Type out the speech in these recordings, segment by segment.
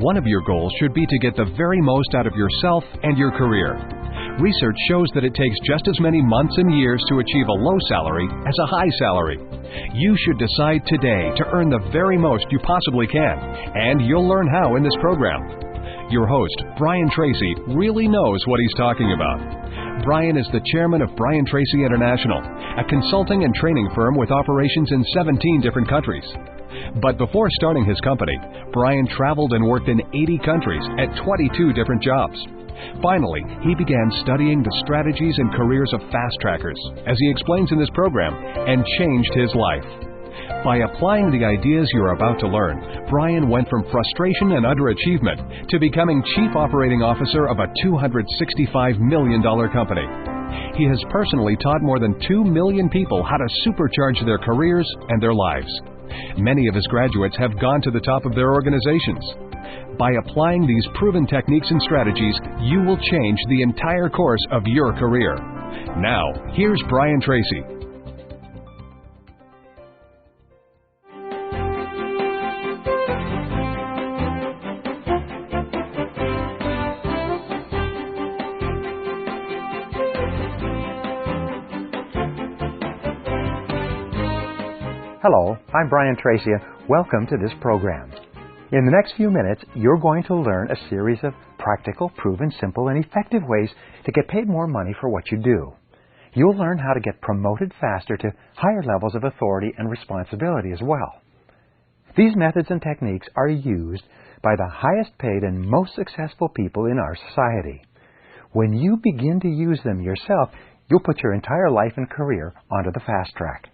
One of your goals should be to get the very most out of yourself and your career. Research shows that it takes just as many months and years to achieve a low salary as a high salary. You should decide today to earn the very most you possibly can, and you'll learn how in this program. Your host, Brian Tracy, really knows what he's talking about. Brian is the chairman of Brian Tracy International, a consulting and training firm with operations in 17 different countries. But before starting his company, Brian traveled and worked in 80 countries at 22 different jobs. Finally, he began studying the strategies and careers of fast trackers, as he explains in this program, and changed his life. By applying the ideas you're about to learn, Brian went from frustration and underachievement to becoming Chief Operating Officer of a $265 million company. He has personally taught more than 2 million people how to supercharge their careers and their lives. Many of his graduates have gone to the top of their organizations. By applying these proven techniques and strategies, you will change the entire course of your career. Now, here's Brian Tracy. Hello, I'm Brian Tracy. Welcome to this program. In the next few minutes, you're going to learn a series of practical, proven, simple, and effective ways to get paid more money for what you do. You'll learn how to get promoted faster to higher levels of authority and responsibility as well. These methods and techniques are used by the highest paid and most successful people in our society. When you begin to use them yourself, you'll put your entire life and career onto the fast track.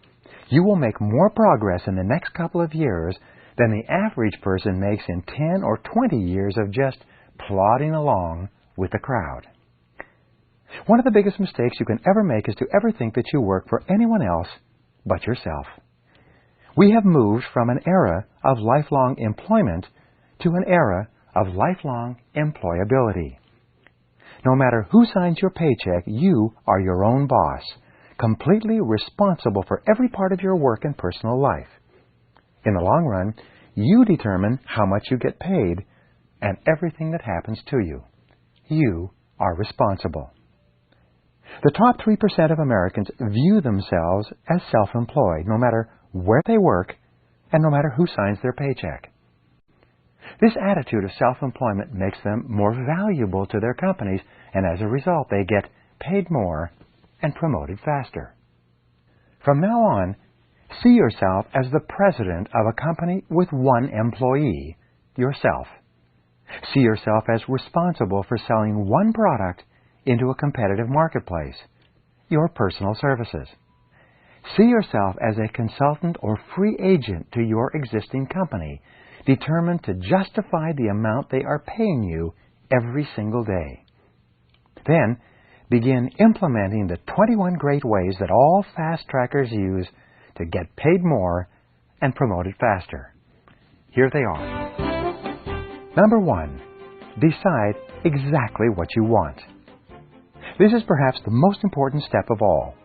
You will make more progress in the next couple of years than the average person makes in 10 or 20 years of just plodding along with the crowd. One of the biggest mistakes you can ever make is to ever think that you work for anyone else but yourself. We have moved from an era of lifelong employment to an era of lifelong employability. No matter who signs your paycheck, you are your own boss, completely responsible for every part of your work and personal life. In the long run, you determine how much you get paid and everything that happens to you. You are responsible. The top 3% of Americans view themselves as self-employed, no matter where they work and no matter who signs their paycheck. This attitude of self-employment makes them more valuable to their companies, and as a result, they get paid more and promoted faster. From now on, see yourself as the president of a company with one employee, yourself. See yourself as responsible for selling one product into a competitive marketplace, your personal services. See yourself as a consultant or free agent to your existing company, determined to justify the amount they are paying you every single day. Then, begin implementing the 21 great ways that all fast trackers use to get paid more and promoted faster. Here they are. Number 1, decide exactly what you want. This is perhaps the most important step of all.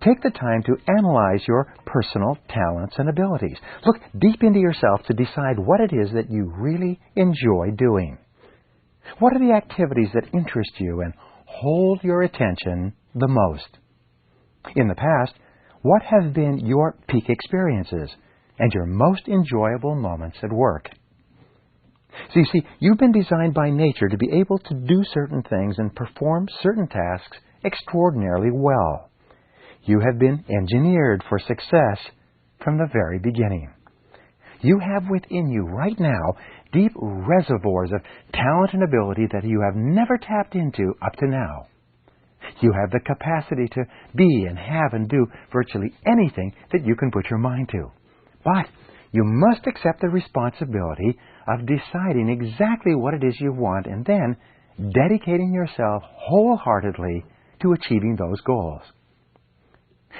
Take the time to analyze your personal talents and abilities. Look deep into yourself to decide what it is that you really enjoy doing. What are the activities that interest you and hold your attention the most? In the past, what have been your peak experiences and your most enjoyable moments at work? So you see, you've been designed by nature to be able to do certain things and perform certain tasks extraordinarily well. You have been engineered for success from the very beginning. You have within you right now deep reservoirs of talent and ability that you have never tapped into up to now. You have the capacity to be and have and do virtually anything that you can put your mind to. But you must accept the responsibility of deciding exactly what it is you want and then dedicating yourself wholeheartedly to achieving those goals.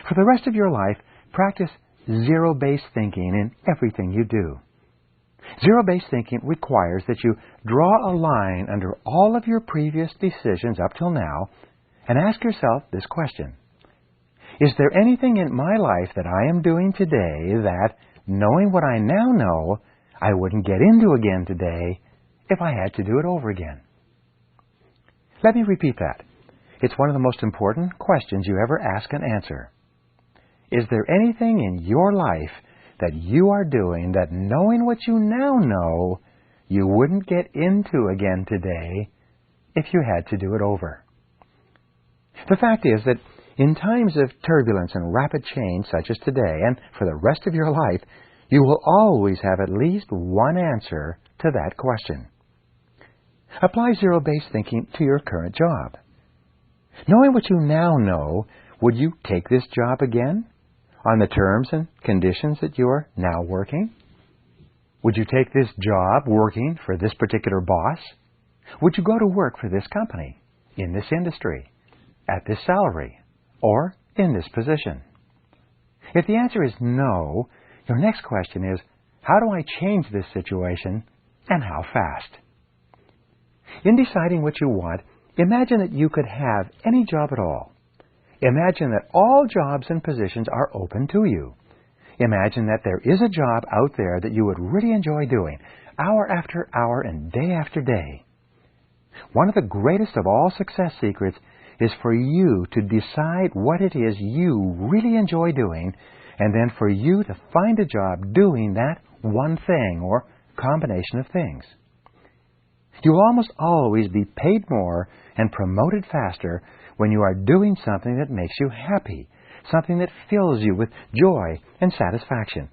For the rest of your life, practice zero-based thinking in everything you do. Zero-based thinking requires that you draw a line under all of your previous decisions up till now and ask yourself this question. Is there anything in my life that I am doing today that, knowing what I now know, I wouldn't get into again today if I had to do it over again? Let me repeat that. It's one of the most important questions you ever ask and answer. Is there anything in your life that you are doing that, knowing what you now know, you wouldn't get into again today if you had to do it over? The fact is that in times of turbulence and rapid change such as today, and for the rest of your life, you will always have at least one answer to that question. Apply zero-based thinking to your current job. Knowing what you now know, would you take this job again on the terms and conditions that you are now working? Would you take this job working for this particular boss? Would you go to work for this company, in this industry, at this salary, or in this position? If the answer is no, your next question is, how do I change this situation, and how fast? In deciding what you want, imagine that you could have any job at all. Imagine that all jobs and positions are open to you. Imagine that there is a job out there that you would really enjoy doing, hour after hour and day after day. One of the greatest of all success secrets is for you to decide what it is you really enjoy doing, and then for you to find a job doing that one thing or combination of things. You'll almost always be paid more and promoted faster when you are doing something that makes you happy, something that fills you with joy and satisfaction.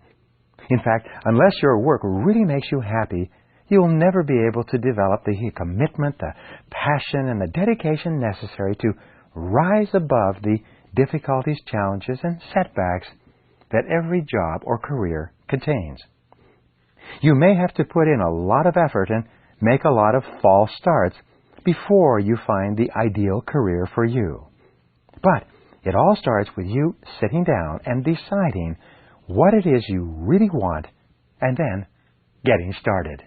In fact, unless your work really makes you happy, you'll never be able to develop the commitment, the passion, and the dedication necessary to rise above the difficulties, challenges, and setbacks that every job or career contains. You may have to put in a lot of effort and make a lot of false starts before you find the ideal career for you. But it all starts with you sitting down and deciding what it is you really want and then getting started.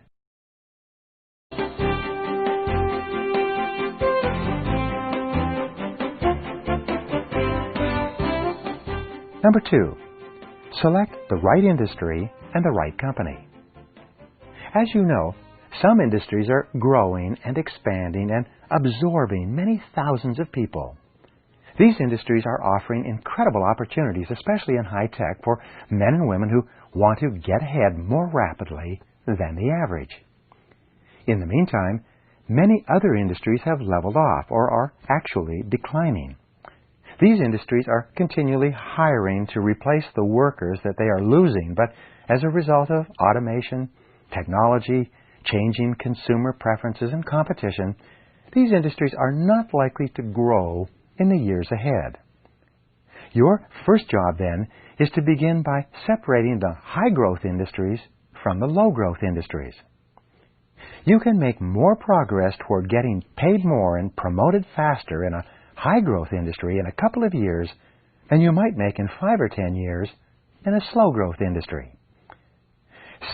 Number 2, select the right industry and the right company. As you know, some industries are growing and expanding and absorbing many thousands of people. These industries are offering incredible opportunities, especially in high tech, for men and women who want to get ahead more rapidly than the average. In the meantime, many other industries have leveled off or are actually declining. These industries are continually hiring to replace the workers that they are losing, but as a result of automation, technology, changing consumer preferences, and competition, these industries are not likely to grow in the years ahead. Your first job, then, is to begin by separating the high-growth industries from the low-growth industries. You can make more progress toward getting paid more and promoted faster in a high-growth industry in a couple of years than you might make in 5 or 10 years in a slow-growth industry.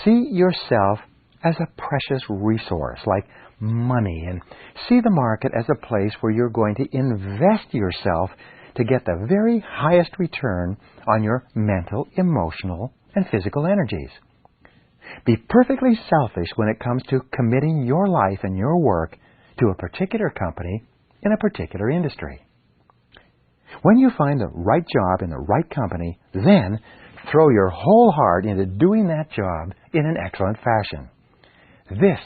See yourself as a precious resource, like money, and see the market as a place where you're going to invest yourself to get the very highest return on your mental, emotional, and physical energies. Be perfectly selfish when it comes to committing your life and your work to a particular company in a particular industry. When you find the right job in the right company, then throw your whole heart into doing that job in an excellent fashion. This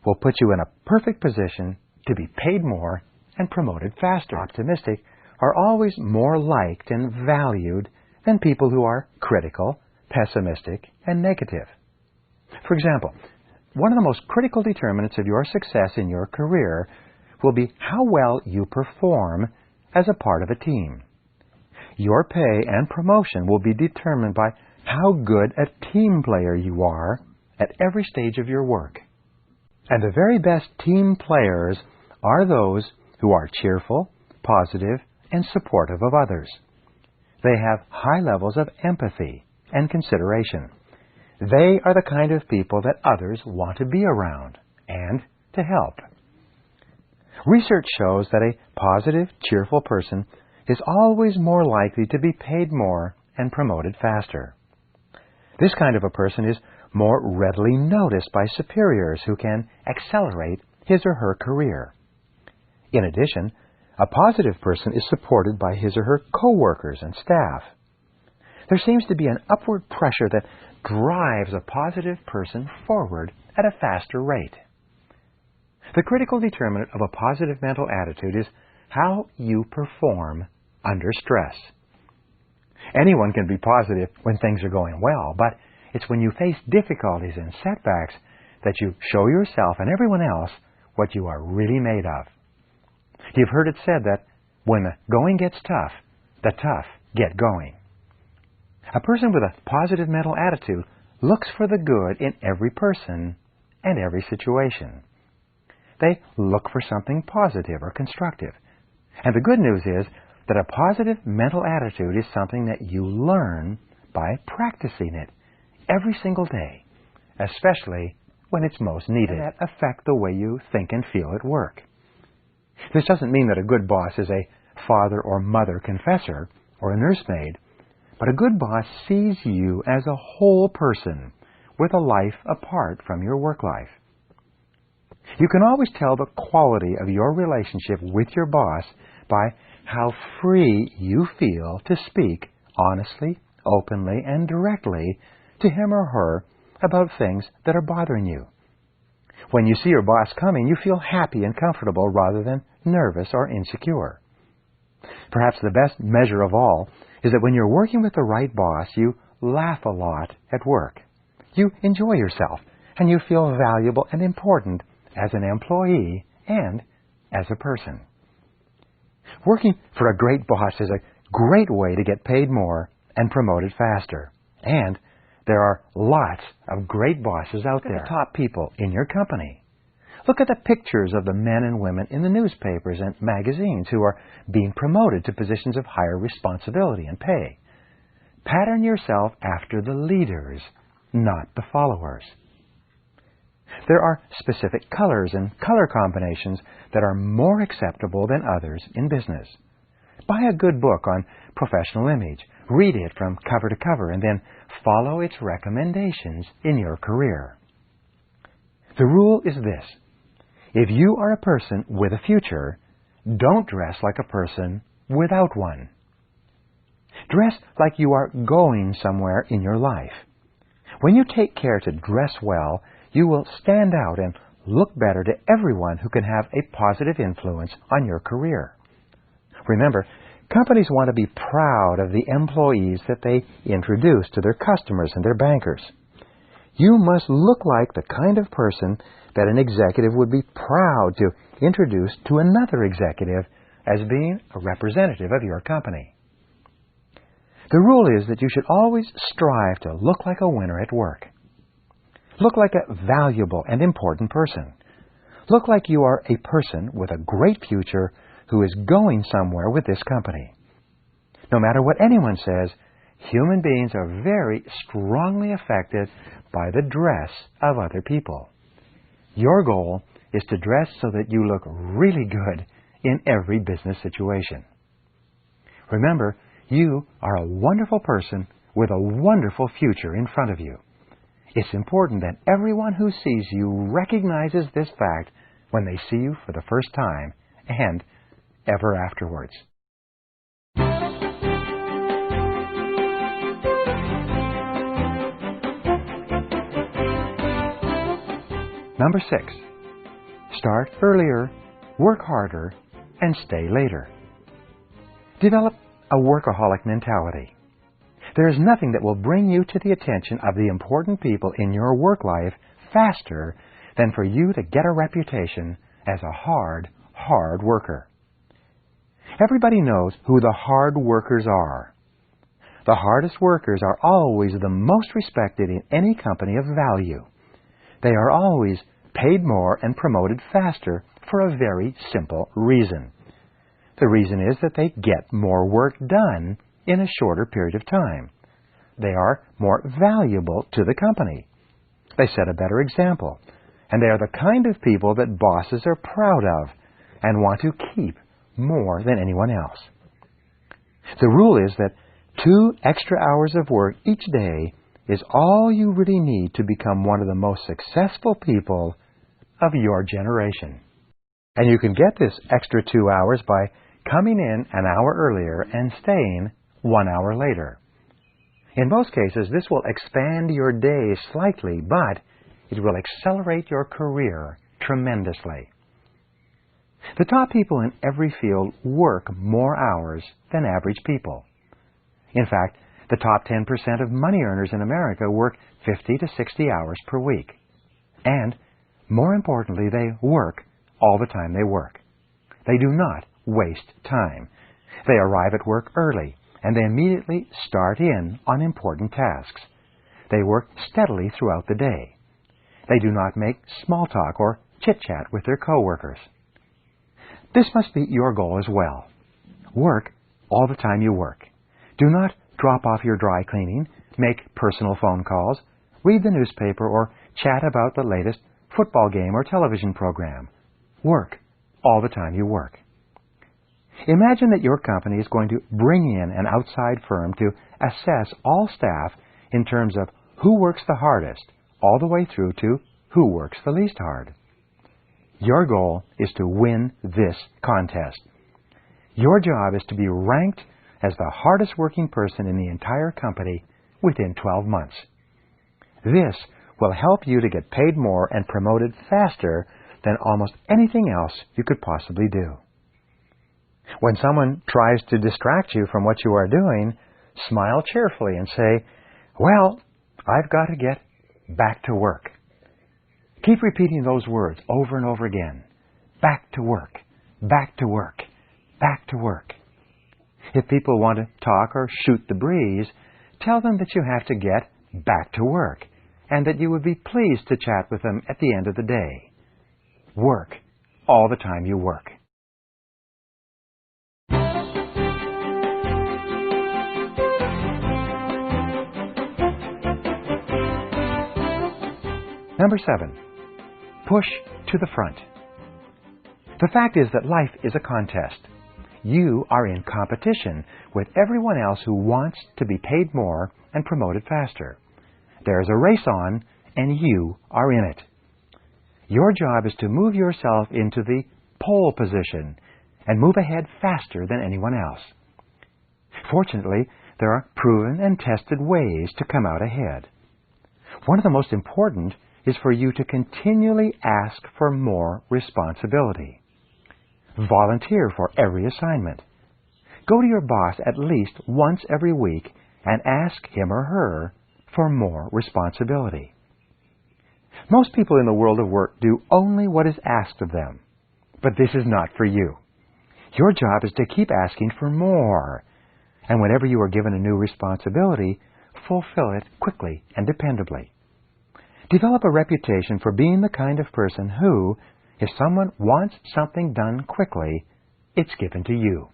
will put you in a perfect position to be paid more and promoted faster. Optimistic are always more liked and valued than people who are critical, pessimistic, and negative. For example, one of the most critical determinants of your success in your career will be how well you perform as a part of a team. Your pay and promotion will be determined by how good a team player you are at every stage of your work. And the very best team players are those who are cheerful, positive, and supportive of others. They have high levels of empathy and consideration. They are the kind of people that others want to be around and to help. Research shows that a positive, cheerful person is always more likely to be paid more and promoted faster. This kind of a person is more readily noticed by superiors who can accelerate his or her career. In addition, a positive person is supported by his or her coworkers and staff. There seems to be an upward pressure that drives a positive person forward at a faster rate. The critical determinant of a positive mental attitude is how you perform under stress. Anyone can be positive when things are going well, but it's when you face difficulties and setbacks that you show yourself and everyone else what you are really made of. You've heard it said that when the going gets tough, the tough get going. A person with a positive mental attitude looks for the good in every person and every situation. They look for something positive or constructive. And the good news is that a positive mental attitude is something that you learn by practicing it every single day, especially when it's most needed. And that affects the way you think and feel at work. This doesn't mean that a good boss is a father or mother confessor or a nursemaid, but a good boss sees you as a whole person with a life apart from your work life. You can always tell the quality of your relationship with your boss by how free you feel to speak honestly, openly, and directly to him or her about things that are bothering you. When you see your boss coming, you feel happy and comfortable rather than nervous or insecure. Perhaps the best measure of all is that when you're working with the right boss, you laugh a lot at work. You enjoy yourself, and you feel valuable and important as an employee and as a person. Working for a great boss is a great way to get paid more and promoted faster. And there are lots of great bosses out there. Look at the top people in your company. Look at the pictures of the men and women in the newspapers and magazines who are being promoted to positions of higher responsibility and pay. Pattern yourself after the leaders, not the followers. There are specific colors and color combinations that are more acceptable than others in business. Buy a good book on professional image, read it from cover to cover, and then follow its recommendations in your career. The rule is this: if you are a person with a future, don't dress like a person without one. Dress like you are going somewhere in your life. When you take care to dress well, you will stand out and look better to everyone who can have a positive influence on your career. Remember, companies want to be proud of the employees that they introduce to their customers and their bankers. You must look like the kind of person that an executive would be proud to introduce to another executive as being a representative of your company. The rule is that you should always strive to look like a winner at work. Look like a valuable and important person. Look like you are a person with a great future who is going somewhere with this company. No matter what anyone says, human beings are very strongly affected by the dress of other people. Your goal is to dress so that you look really good in every business situation. Remember, you are a wonderful person with a wonderful future in front of you. It's important that everyone who sees you recognizes this fact when they see you for the first time and ever afterwards. Number 6. Start earlier, work harder, and stay later. Develop a workaholic mentality. There is nothing that will bring you to the attention of the important people in your work life faster than for you to get a reputation as a hard worker. Everybody knows who the hard workers are. The hardest workers are always the most respected in any company of value. They are always paid more and promoted faster for a very simple reason. The reason is that they get more work done in a shorter period of time. They are more valuable to the company. They set a better example, and they are the kind of people that bosses are proud of and want to keep more than anyone else. The rule is that 2 extra hours of work each day is all you really need to become one of the most successful people of your generation. And you can get this extra 2 hours by coming in an hour earlier and staying 1 hour later. In most cases, this will expand your day slightly, but it will accelerate your career tremendously. The top people in every field work more hours than average people. In fact, the top 10% of money earners in America work 50 to 60 hours per week. And, more importantly, they work all the time they work. They do not waste time. They arrive at work early, and they immediately start in on important tasks. They work steadily throughout the day. They do not make small talk or chit-chat with their coworkers. This must be your goal as well. Work all the time you work. Do not drop off your dry cleaning, make personal phone calls, read the newspaper, or chat about the latest football game or television program. Work all the time you work. Imagine that your company is going to bring in an outside firm to assess all staff in terms of who works the hardest, all the way through to who works the least hard. Your goal is to win this contest. Your job is to be ranked as the hardest working person in the entire company within 12 months. This will help you to get paid more and promoted faster than almost anything else you could possibly do. When someone tries to distract you from what you are doing, smile cheerfully and say, "Well, I've got to get back to work." Keep repeating those words over and over again. Back to work, back to work, back to work. If people want to talk or shoot the breeze, tell them that you have to get back to work and that you would be pleased to chat with them at the end of the day. Work all the time you work. Number 7, push to the front. The fact is that life is a contest. You are in competition with everyone else who wants to be paid more and promoted faster. There is a race on, and you are in it. Your job is to move yourself into the pole position and move ahead faster than anyone else. Fortunately, there are proven and tested ways to come out ahead. One of the most important is for you to continually ask for more responsibility. Volunteer for every assignment. Go to your boss at least once every week and ask him or her for more responsibility. Most people in the world of work do only what is asked of them, but this is not for you. Your job is to keep asking for more, and whenever you are given a new responsibility, fulfill it quickly and dependably. Develop a reputation for being the kind of person who, if someone wants something done quickly, it's given to you.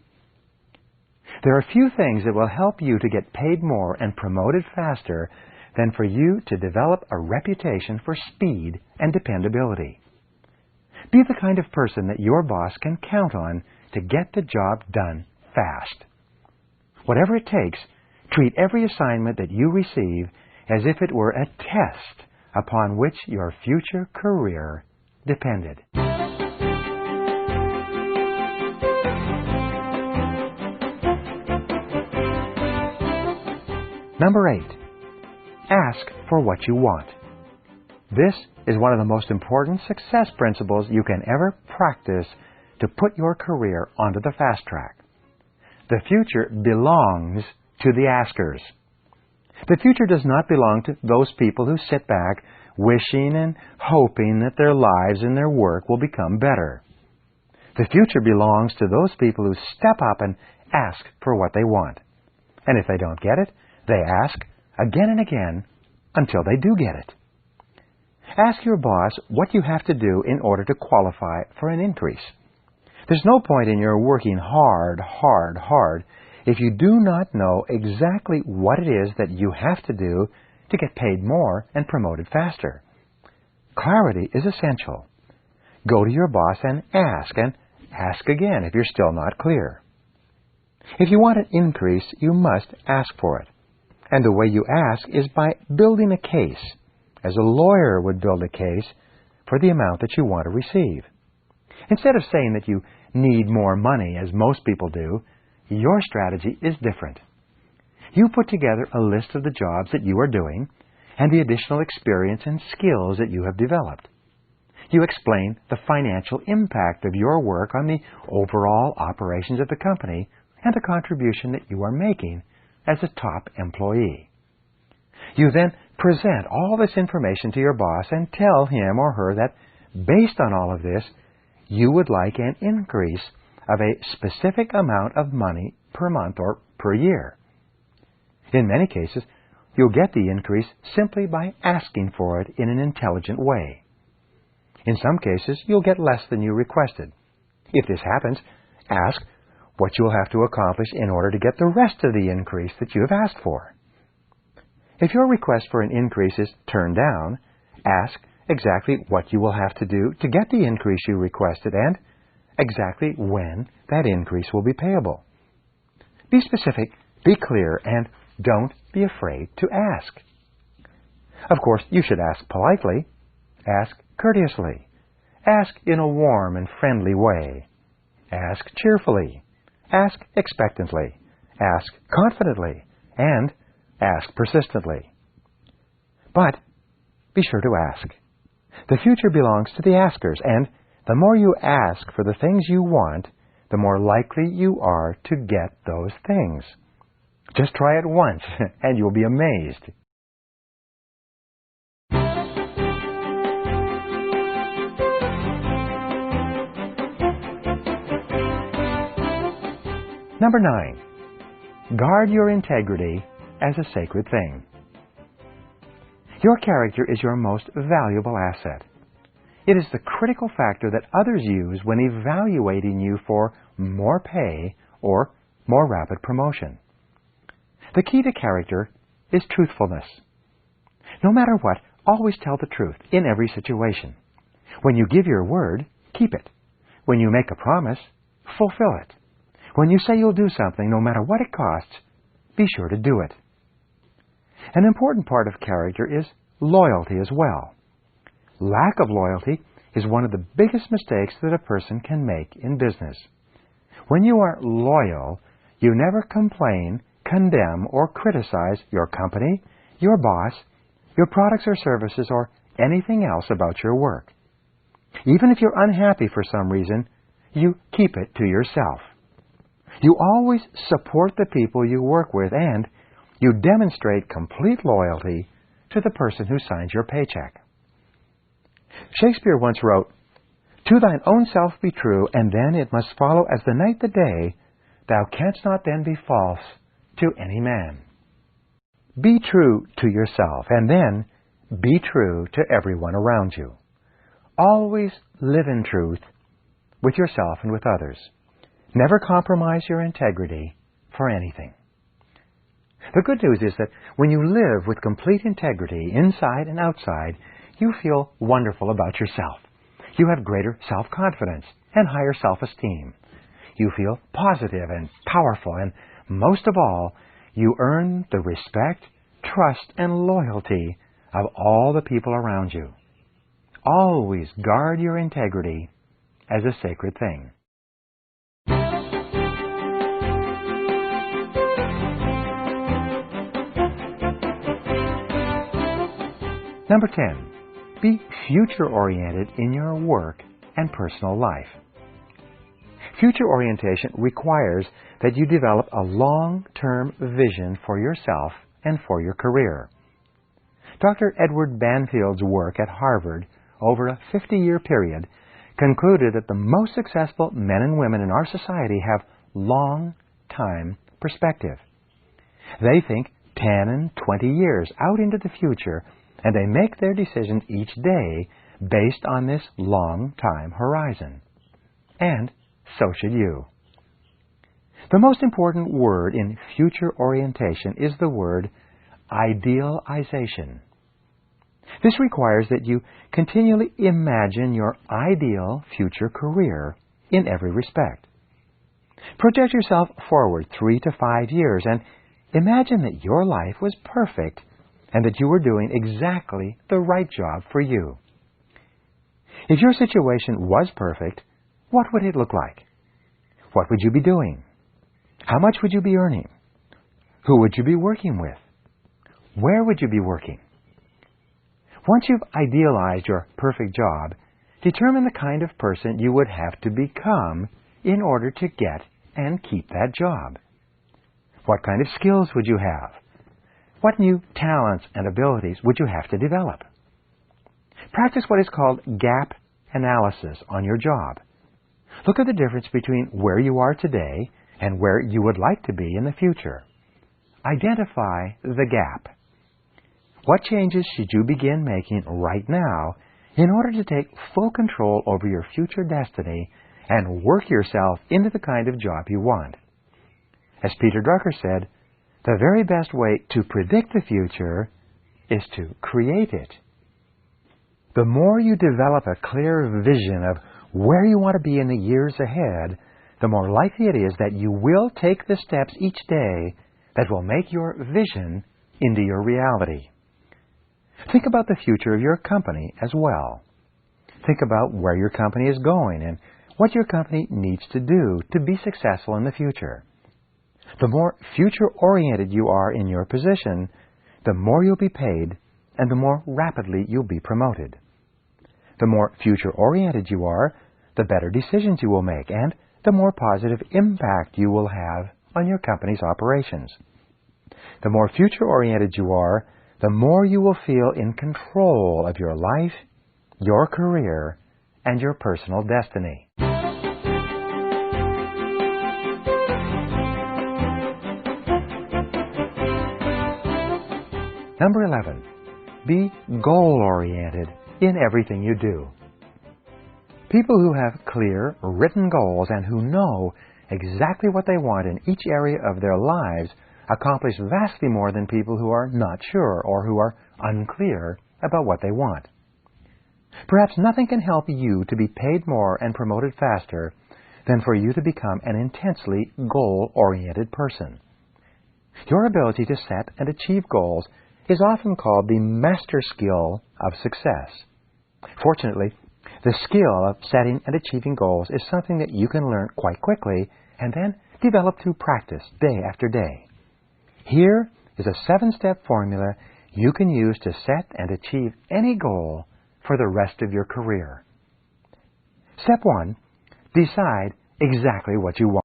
There are few things that will help you to get paid more and promoted faster than for you to develop a reputation for speed and dependability. Be the kind of person that your boss can count on to get the job done fast. Whatever it takes, treat every assignment that you receive as if it were a test upon which your future career depended. Number 8, ask for what you want. This is one of the most important success principles you can ever practice to put your career onto the fast track. The future belongs to the askers. The future does not belong to those people who sit back wishing and hoping that their lives and their work will become better. The future belongs to those people who step up and ask for what they want. And if they don't get it, they ask again and again until they do get it. Ask your boss what you have to do in order to qualify for an increase. There's no point in your working hard if you do not know exactly what it is that you have to do to get paid more and promoted faster. Clarity is essential. Go to your boss and ask again if you're still not clear. If you want an increase, you must ask for it. And the way you ask is by building a case, as a lawyer would build a case for the amount that you want to receive. Instead of saying that you need more money, as most people do, your strategy is different. You put together a list of the jobs that you are doing and the additional experience and skills that you have developed. You explain the financial impact of your work on the overall operations of the company and the contribution that you are making as a top employee. You then present all this information to your boss and tell him or her that based on all of this, you would like an increase of a specific amount of money per month or per year. In many cases, you'll get the increase simply by asking for it in an intelligent way. In some cases, you'll get less than you requested. If this happens, ask what you'll have to accomplish in order to get the rest of the increase that you have asked for. If your request for an increase is turned down, ask exactly what you will have to do to get the increase you requested and exactly when that increase will be payable. Be specific, be clear, and don't be afraid to ask. Of course, you should ask politely, ask courteously, ask in a warm and friendly way, ask cheerfully, ask expectantly, ask confidently, and ask persistently. But be sure to ask. The future belongs to the askers, and the more you ask for the things you want, the more likely you are to get those things. Just try it once, and you'll be amazed. Number 9. Guard your integrity as a sacred thing. Your character is your most valuable asset. It is the critical factor that others use when evaluating you for more pay or more rapid promotion. The key to character is truthfulness. No matter what, always tell the truth in every situation. When you give your word, keep it. When you make a promise, fulfill it. When you say you'll do something, no matter what it costs, be sure to do it. An important part of character is loyalty as well. Lack of loyalty is one of the biggest mistakes that a person can make in business. When you are loyal, you never complain, condemn, or criticize your company, your boss, your products or services, or anything else about your work. Even if you're unhappy for some reason, you keep it to yourself. You always support the people you work with, and you demonstrate complete loyalty to the person who signs your paycheck. Shakespeare once wrote, "To thine own self be true, and then it must follow as the night the day, thou canst not then be false to any man." Be true to yourself, and then be true to everyone around you. Always live in truth with yourself and with others. Never compromise your integrity for anything. The good news is that when you live with complete integrity inside and outside, you feel wonderful about yourself. You have greater self-confidence and higher self-esteem. You feel positive and powerful, and most of all, you earn the respect, trust, and loyalty of all the people around you. Always guard your integrity as a sacred thing. Number 10. Be future-oriented in your work and personal life. Future orientation requires that you develop a long-term vision for yourself and for your career. Dr. Edward Banfield's work at Harvard over a 50-year period concluded that the most successful men and women in our society have long-time perspective. They think 10 and 20 years out into the future, and they make their decisions each day based on this long-time horizon. And so should you. The most important word in future orientation is the word idealization. This requires that you continually imagine your ideal future career in every respect. Project yourself forward 3 to 5 years and Imagine that your life was perfect and that you were doing exactly the right job for you. If your situation was perfect, what would it look like? What would you be doing? How much would you be earning? Who would you be working with? Where would you be working? Once you've idealized your perfect job, determine the kind of person you would have to become in order to get and keep that job. What kind of skills would you have? What new talents and abilities would you have to develop? Practice what is called gap analysis on your job. Look at the difference between where you are today and where you would like to be in the future. Identify the gap. What changes should you begin making right now in order to take full control over your future destiny and work yourself into the kind of job you want? As Peter Drucker said, the very best way to predict the future is to create it. The more you develop a clear vision of where you want to be in the years ahead, the more likely it is that you will take the steps each day that will make your vision into your reality. Think about the future of your company as well. Think about where your company is going and what your company needs to do to be successful in the future. The more future-oriented you are in your position, the more you'll be paid and the more rapidly you'll be promoted. The more future-oriented you are, the better decisions you will make and the more positive impact you will have on your company's operations. The more future-oriented you are, the more you will feel in control of your life, your career, and your personal destiny. Number 11, be goal-oriented in everything you do. People who have clear, written goals and who know exactly what they want in each area of their lives accomplish vastly more than people who are not sure or who are unclear about what they want. Perhaps nothing can help you to be paid more and promoted faster than for you to become an intensely goal-oriented person. Your ability to set and achieve goals is often called the master skill of success. Fortunately, the skill of setting and achieving goals is something that you can learn quite quickly and then develop through practice day after day. Here is a 7-step formula you can use to set and achieve any goal for the rest of your career. Step 1, decide exactly what you want.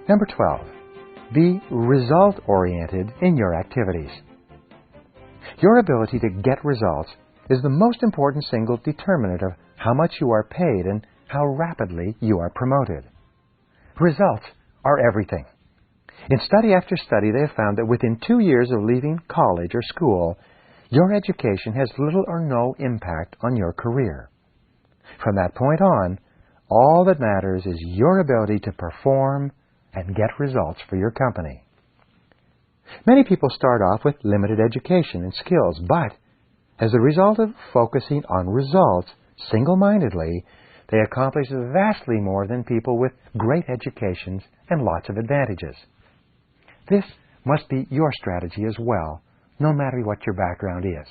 Number 12, be result-oriented in your activities. Your ability to get results is the most important single determinant of how much you are paid and how rapidly you are promoted. Results are everything. In study after study, they have found that within 2 years of leaving college or school, your education has little or no impact on your career. From that point on, all that matters is your ability to perform and get results for your company. Many people start off with limited education and skills, but as a result of focusing on results single-mindedly, they accomplish vastly more than people with great educations and lots of advantages. This must be your strategy as well, no matter what your background is.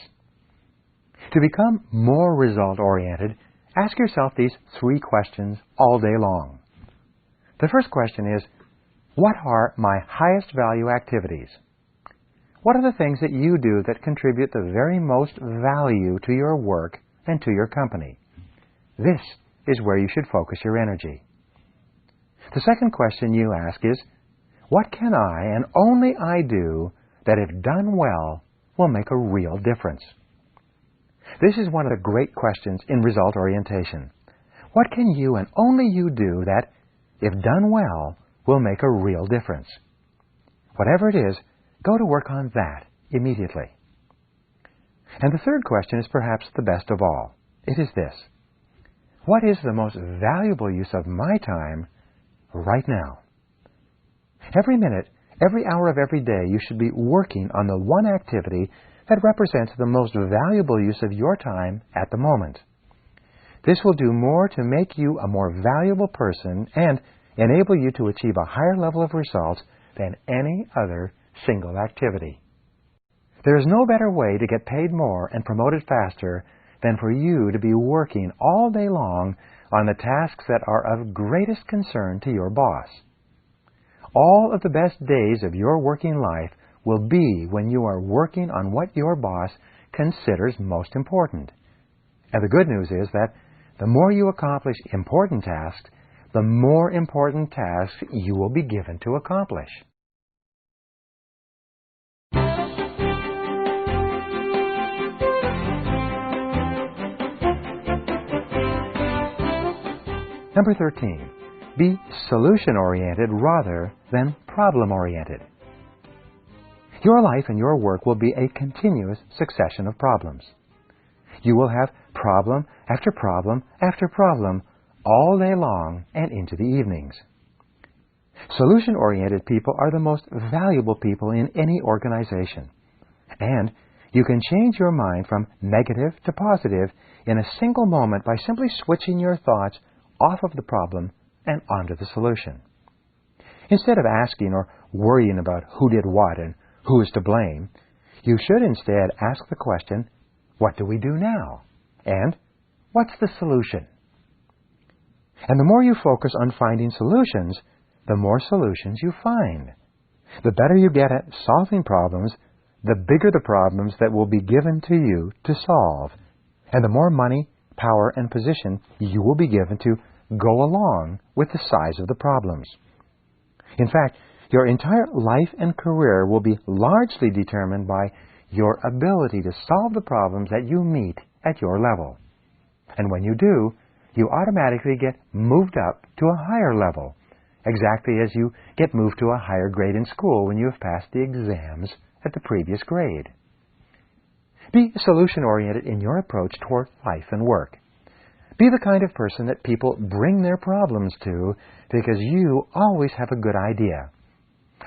To become more result-oriented, ask yourself these 3 questions all day long. The first question is, what are my highest value activities? What are the things that you do that contribute the very most value to your work and to your company? This is where you should focus your energy. The second question you ask is, what can I and only I do that if done well will make a real difference? This is one of the great questions in result orientation. What can you and only you do that, if done well, will make a real difference? Whatever it is, go to work on that immediately. And the third question is perhaps the best of all. It is this: what is the most valuable use of my time right now? Every minute, every hour of every day, you should be working on the one activity that represents the most valuable use of your time at the moment. This will do more to make you a more valuable person and enable you to achieve a higher level of results than any other single activity. There is no better way to get paid more and promoted faster than for you to be working all day long on the tasks that are of greatest concern to your boss. All of the best days of your working life will be when you are working on what your boss considers most important. And the good news is that the more you accomplish important tasks, the more important tasks you will be given to accomplish. Number 13, be solution-oriented rather than problem-oriented. Your life and your work will be a continuous succession of problems. You will have problem after problem after problem all day long and into the evenings. Solution-oriented people are the most valuable people in any organization. And you can change your mind from negative to positive in a single moment by simply switching your thoughts off of the problem and onto the solution. Instead of asking or worrying about who did what and who is to blame, you should instead ask the question, what do we do now? And what's the solution? And the more you focus on finding solutions, the more solutions you find. The better you get at solving problems, the bigger the problems that will be given to you to solve, and the more money, power, and position you will be given to go along with the size of the problems. In fact, your entire life and career will be largely determined by your ability to solve the problems that you meet at your level. And when you do, you automatically get moved up to a higher level, exactly as you get moved to a higher grade in school when you have passed the exams at the previous grade. Be solution-oriented in your approach toward life and work. Be the kind of person that people bring their problems to because you always have a good idea.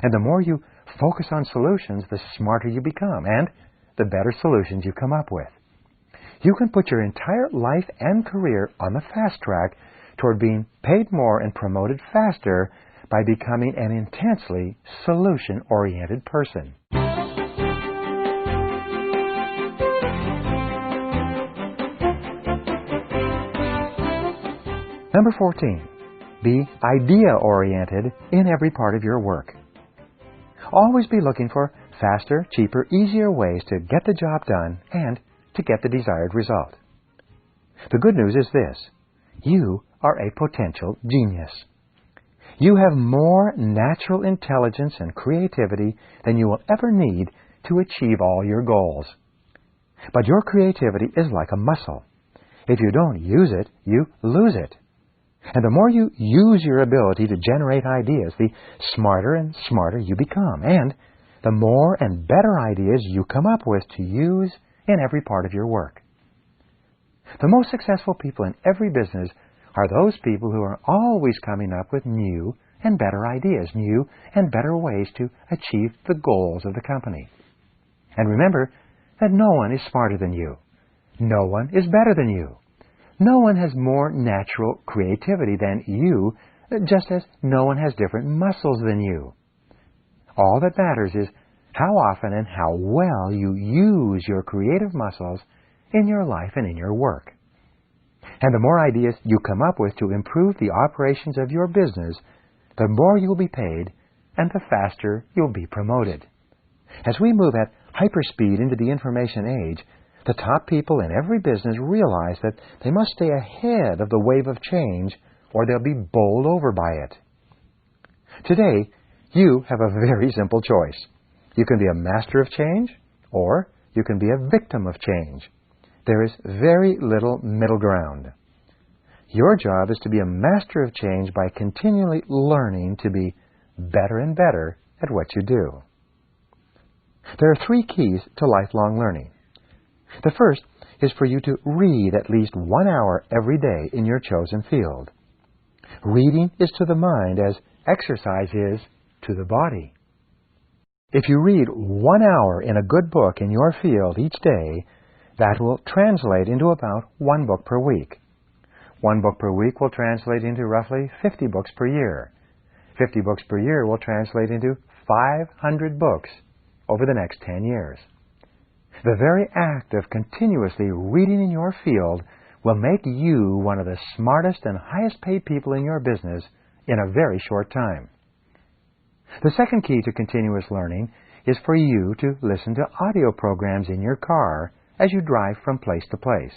And the more you focus on solutions, the smarter you become and the better solutions you come up with. You can put your entire life and career on the fast track toward being paid more and promoted faster by becoming an intensely solution-oriented person. Number 14, be idea-oriented in every part of your work. Always be looking for faster, cheaper, easier ways to get the job done and to get the desired result. The good news is this: you are a potential genius. You have more natural intelligence and creativity than you will ever need to achieve all your goals. But your creativity is like a muscle. If you don't use it, you lose it. And the more you use your ability to generate ideas, the smarter and smarter you become, and the more and better ideas you come up with to use in every part of your work. The most successful people in every business are those people who are always coming up with new and better ideas, new and better ways to achieve the goals of the company. And remember that no one is smarter than you. No one is better than you. No one has more natural creativity than you, just as no one has different muscles than you. All that matters is how often and how well you use your creative muscles in your life and in your work. And the more ideas you come up with to improve the operations of your business, the more you'll be paid and the faster you'll be promoted. As we move at hyperspeed into the information age, the top people in every business realize that they must stay ahead of the wave of change or they'll be bowled over by it. Today, you have a very simple choice. You can be a master of change or you can be a victim of change. There is very little middle ground. Your job is to be a master of change by continually learning to be better and better at what you do. There are 3 keys to lifelong learning. The first is for you to read at least 1 hour every day in your chosen field. Reading is to the mind as exercise is to the body. If you read 1 hour in a good book in your field each day, that will translate into about 1 book per week. 1 book per week will translate into roughly 50 books per year. 50 books per year will translate into 500 books over the next 10 years. The very act of continuously reading in your field will make you one of the smartest and highest paid people in your business in a very short time. The second key to continuous learning is for you to listen to audio programs in your car as you drive from place to place.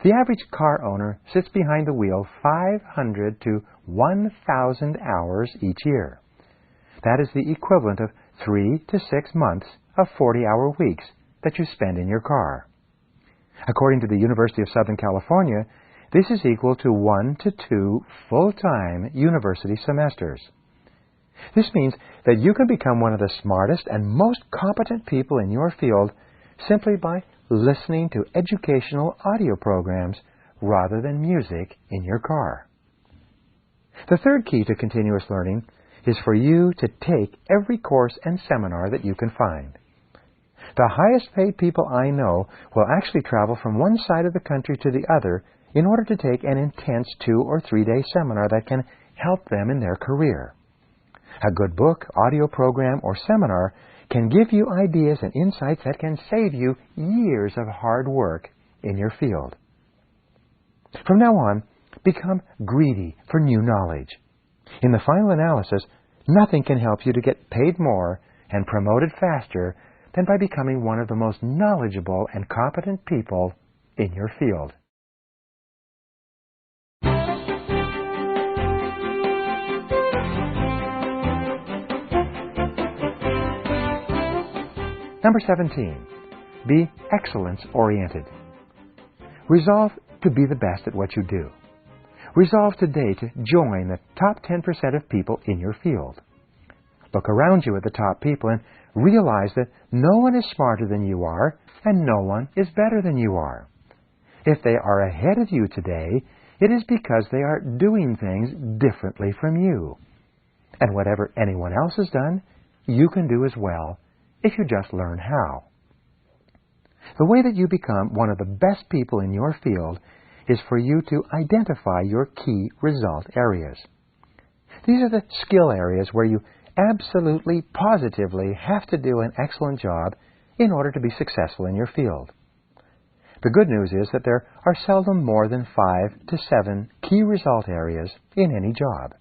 The average car owner sits behind the wheel 500 to 1,000 hours each year. That is the equivalent of 3 to 6 months of 40-hour weeks that you spend in your car. According to the University of Southern California, this is equal to 1 to 2 full-time university semesters. This means that you can become one of the smartest and most competent people in your field simply by listening to educational audio programs rather than music in your car. The third key to continuous learning is for you to take every course and seminar that you can find. The highest paid people I know will actually travel from one side of the country to the other in order to take an intense 2 or 3 day seminar that can help them in their career. A good book, audio program, or seminar can give you ideas and insights that can save you years of hard work in your field. From now on, become greedy for new knowledge. In the final analysis, nothing can help you to get paid more and promoted faster than by becoming one of the most knowledgeable and competent people in your field. Number 17, be excellence-oriented. Resolve to be the best at what you do. Resolve today to join the top 10% of people in your field. Look around you at the top people and realize that no one is smarter than you are and no one is better than you are. If they are ahead of you today, it is because they are doing things differently from you. And whatever anyone else has done, you can do as well if you just learn how. The way that you become one of the best people in your field is for you to identify your key result areas. These are the skill areas where you absolutely, positively have to do an excellent job in order to be successful in your field. The good news is that there are seldom more than 5 to 7 key result areas in any job.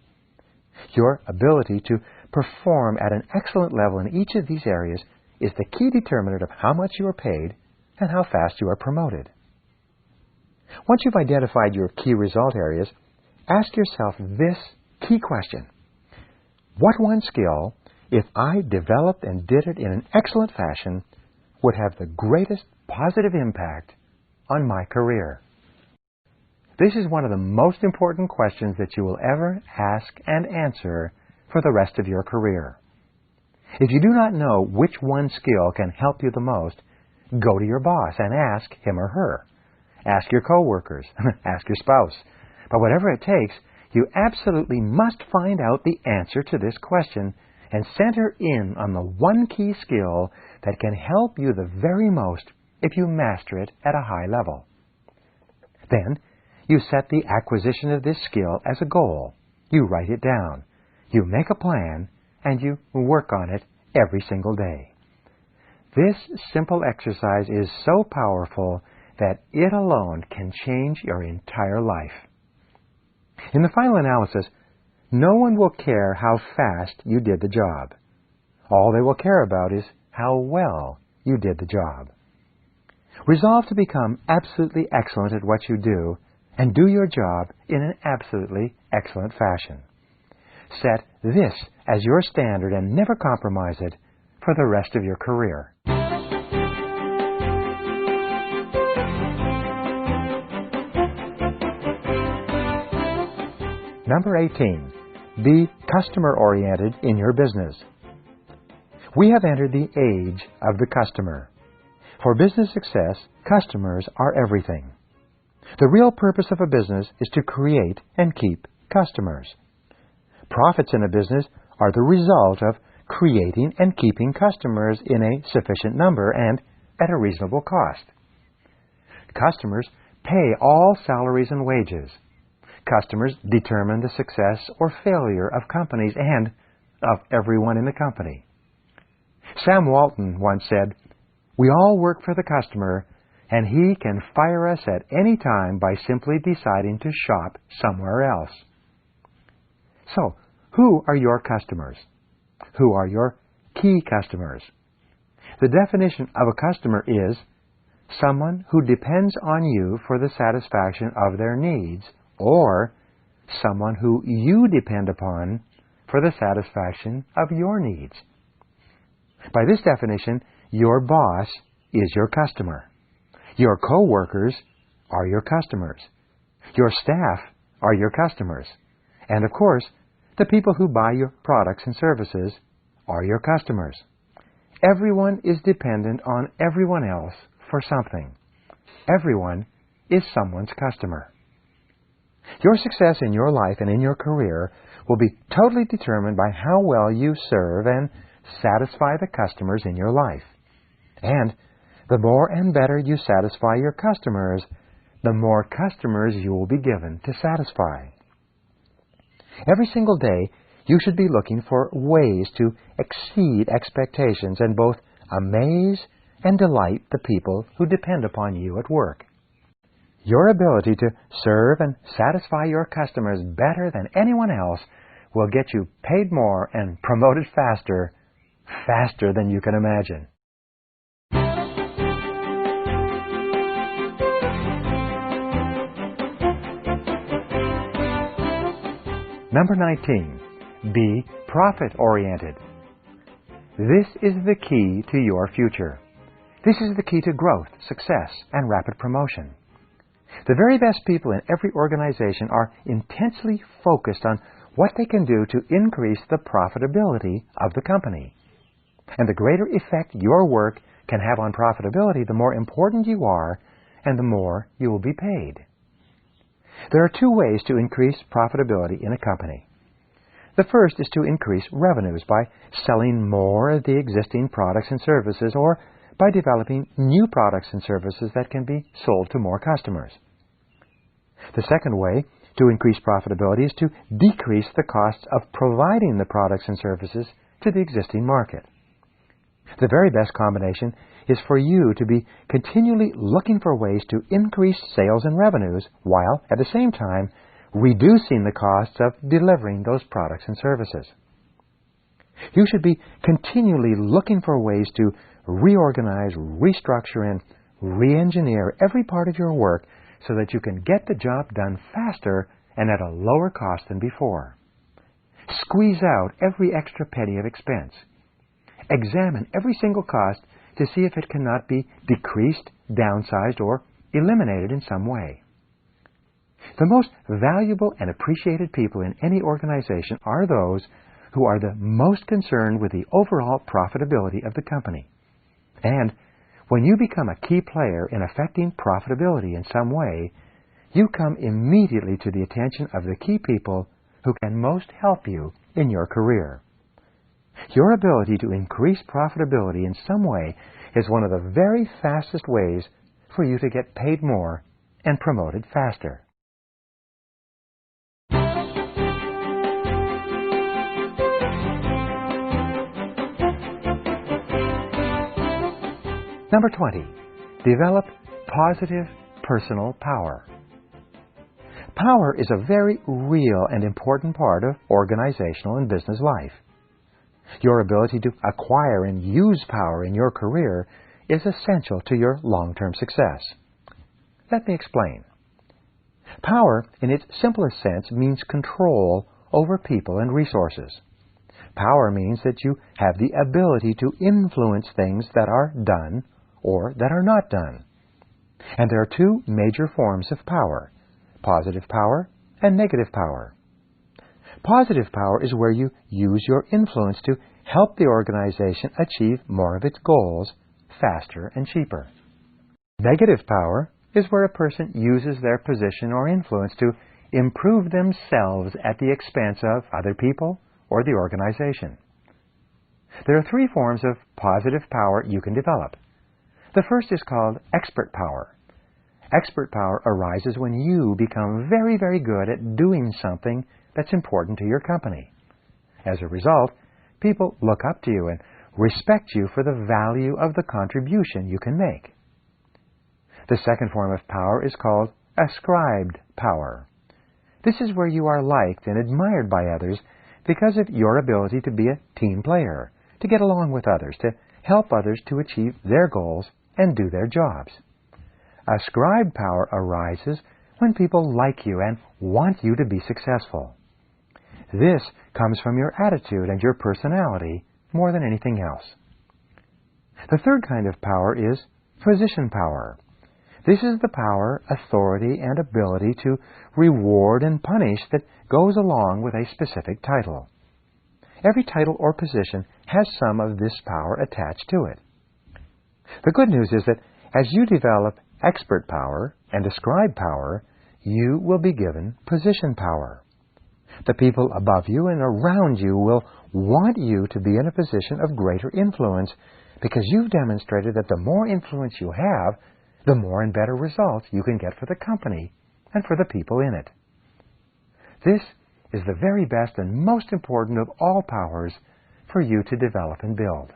Your ability to perform at an excellent level in each of these areas is the key determinant of how much you are paid and how fast you are promoted. Once you've identified your key result areas, ask yourself this key question. What one skill, if I developed and did it in an excellent fashion, would have the greatest positive impact on my career? This is one of the most important questions that you will ever ask and answer for the rest of your career. If you do not know which one skill can help you the most, go to your boss and ask him or her. Ask your coworkers, ask your spouse. But whatever it takes, you absolutely must find out the answer to this question and center in on the one key skill that can help you the very most if you master it at a high level. Then, you set the acquisition of this skill as a goal. You write it down. You make a plan, and you work on it every single day. This simple exercise is so powerful that it alone can change your entire life. In the final analysis, no one will care how fast you did the job. All they will care about is how well you did the job. Resolve to become absolutely excellent at what you do and do your job in an absolutely excellent fashion. Set this as your standard and never compromise it for the rest of your career. Number 18, be customer-oriented in your business. We have entered the age of the customer. For business success, customers are everything. The real purpose of a business is to create and keep customers. Profits in a business are the result of creating and keeping customers in a sufficient number and at a reasonable cost. Customers pay all salaries and wages. Customers determine the success or failure of companies and of everyone in the company. Sam Walton once said, "We all work for the customer, and he can fire us at any time by simply deciding to shop somewhere else." So, who are your customers? Who are your key customers? The definition of a customer is someone who depends on you for the satisfaction of their needs, or someone who you depend upon for the satisfaction of your needs. By this definition, your boss is your customer. Your co-workers are your customers. Your staff are your customers. And of course, the people who buy your products and services are your customers. Everyone is dependent on everyone else for something. Everyone is someone's customer. Your success in your life and in your career will be totally determined by how well you serve and satisfy the customers in your life. And the more and better you satisfy your customers, the more customers you will be given to satisfy. Every single day, you should be looking for ways to exceed expectations and both amaze and delight the people who depend upon you at work. Your ability to serve and satisfy your customers better than anyone else will get you paid more and promoted faster than you can imagine. Number 19, be profit-oriented. This is the key to your future. This is the key to growth, success, and rapid promotion. The very best people in every organization are intensely focused on what they can do to increase the profitability of the company. And the greater effect your work can have on profitability, the more important you are and the more you will be paid. There are two ways to increase profitability in a company. The first is to increase revenues by selling more of the existing products and services or by developing new products and services that can be sold to more customers. The second way to increase profitability is to decrease the costs of providing the products and services to the existing market. The very best combination is for you to be continually looking for ways to increase sales and revenues while, at the same time, reducing the costs of delivering those products and services. You should be continually looking for ways to reorganize, restructure, and re-engineer every part of your work so that you can get the job done faster and at a lower cost than before. Squeeze out every extra penny of expense. Examine every single cost to see if it cannot be decreased, downsized, or eliminated in some way. The most valuable and appreciated people in any organization are those who are the most concerned with the overall profitability of the company. And when you become a key player in affecting profitability in some way, you come immediately to the attention of the key people who can most help you in your career. Your ability to increase profitability in some way is one of the very fastest ways for you to get paid more and promoted faster. Number 20, develop positive personal power. Power is a very real and important part of organizational and business life. Your ability to acquire and use power in your career is essential to your long-term success. Let me explain. Power, in its simplest sense, means control over people and resources. Power means that you have the ability to influence things that are done or that are not done. And there are two major forms of power, positive power and negative power. Positive power is where you use your influence to help the organization achieve more of its goals faster and cheaper. Negative power is where a person uses their position or influence to improve themselves at the expense of other people or the organization. There are three forms of positive power you can develop. The first is called expert power. Expert power arises when you become very, very good at doing something that's important to your company. As a result, people look up to you and respect you for the value of the contribution you can make. The second form of power is called ascribed power. This is where you are liked and admired by others because of your ability to be a team player, to get along with others, to help others to achieve their goals and do their jobs. Ascribed power arises when people like you and want you to be successful. This comes from your attitude and your personality more than anything else. The third kind of power is position power. This is the power, authority, and ability to reward and punish that goes along with a specific title. Every title or position has some of this power attached to it. The good news is that as you develop expert power and ascribed power, you will be given position power. The people above you and around you will want you to be in a position of greater influence because you've demonstrated that the more influence you have, the more and better results you can get for the company and for the people in it. This is the very best and most important of all powers for you to develop and build.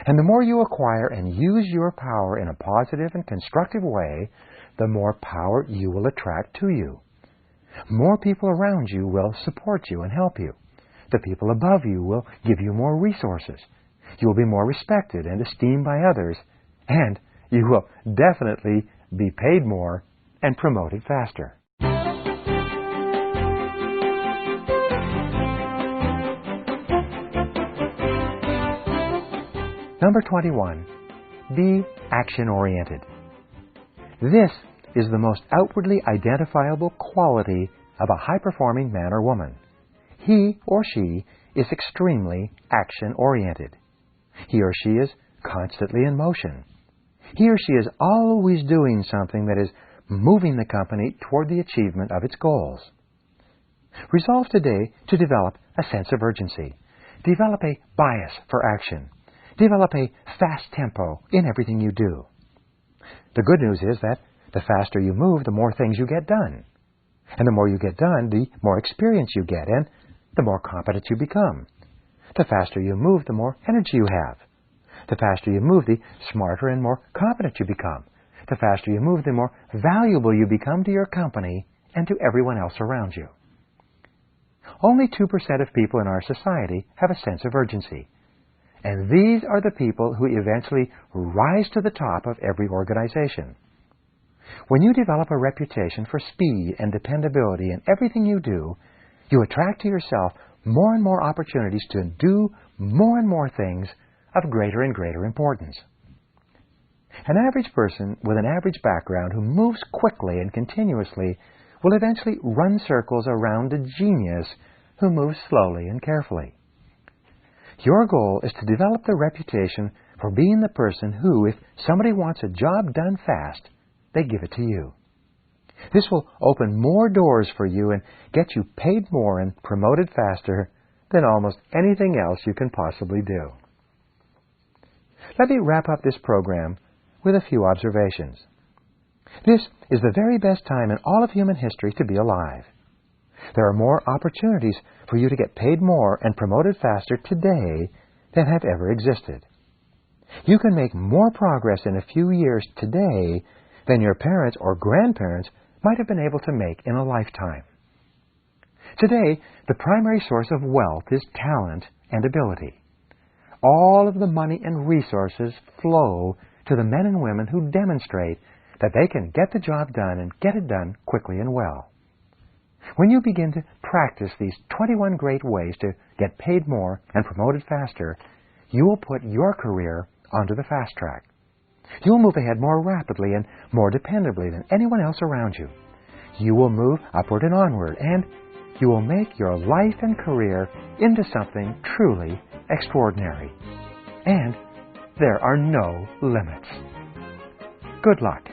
And the more you acquire and use your power in a positive and constructive way, the more power you will attract to you. More people around you will support you and help you. The people above you will give you more resources. You will be more respected and esteemed by others, and you will definitely be paid more and promoted faster. Number 21, be action-oriented. This is the most outwardly identifiable quality of a high-performing man or woman. He or she is extremely action-oriented. He or she is constantly in motion. He or she is always doing something that is moving the company toward the achievement of its goals. Resolve today to develop a sense of urgency. Develop a bias for action. Develop a fast tempo in everything you do. The good news is that the faster you move, the more things you get done. And the more you get done, the more experience you get, and the more competent you become. The faster you move, the more energy you have. The faster you move, the smarter and more competent you become. The faster you move, the more valuable you become to your company and to everyone else around you. Only 2% of people in our society have a sense of urgency. And these are the people who eventually rise to the top of every organization. When you develop a reputation for speed and dependability in everything you do, you attract to yourself more and more opportunities to do more and more things of greater and greater importance. An average person with an average background who moves quickly and continuously will eventually run circles around a genius who moves slowly and carefully. Your goal is to develop the reputation for being the person who, if somebody wants a job done fast, they give it to you. This will open more doors for you and get you paid more and promoted faster than almost anything else you can possibly do. Let me wrap up this program with a few observations. This is the very best time in all of human history to be alive. There are more opportunities for you to get paid more and promoted faster today than have ever existed. You can make more progress in a few years today than your parents or grandparents might have been able to make in a lifetime. Today, the primary source of wealth is talent and ability. All of the money and resources flow to the men and women who demonstrate that they can get the job done and get it done quickly and well. When you begin to practice these 21 great ways to get paid more and promoted faster, you will put your career onto the fast track. You will move ahead more rapidly and more dependably than anyone else around you. You will move upward and onward, and you will make your life and career into something truly extraordinary. And there are no limits. Good luck.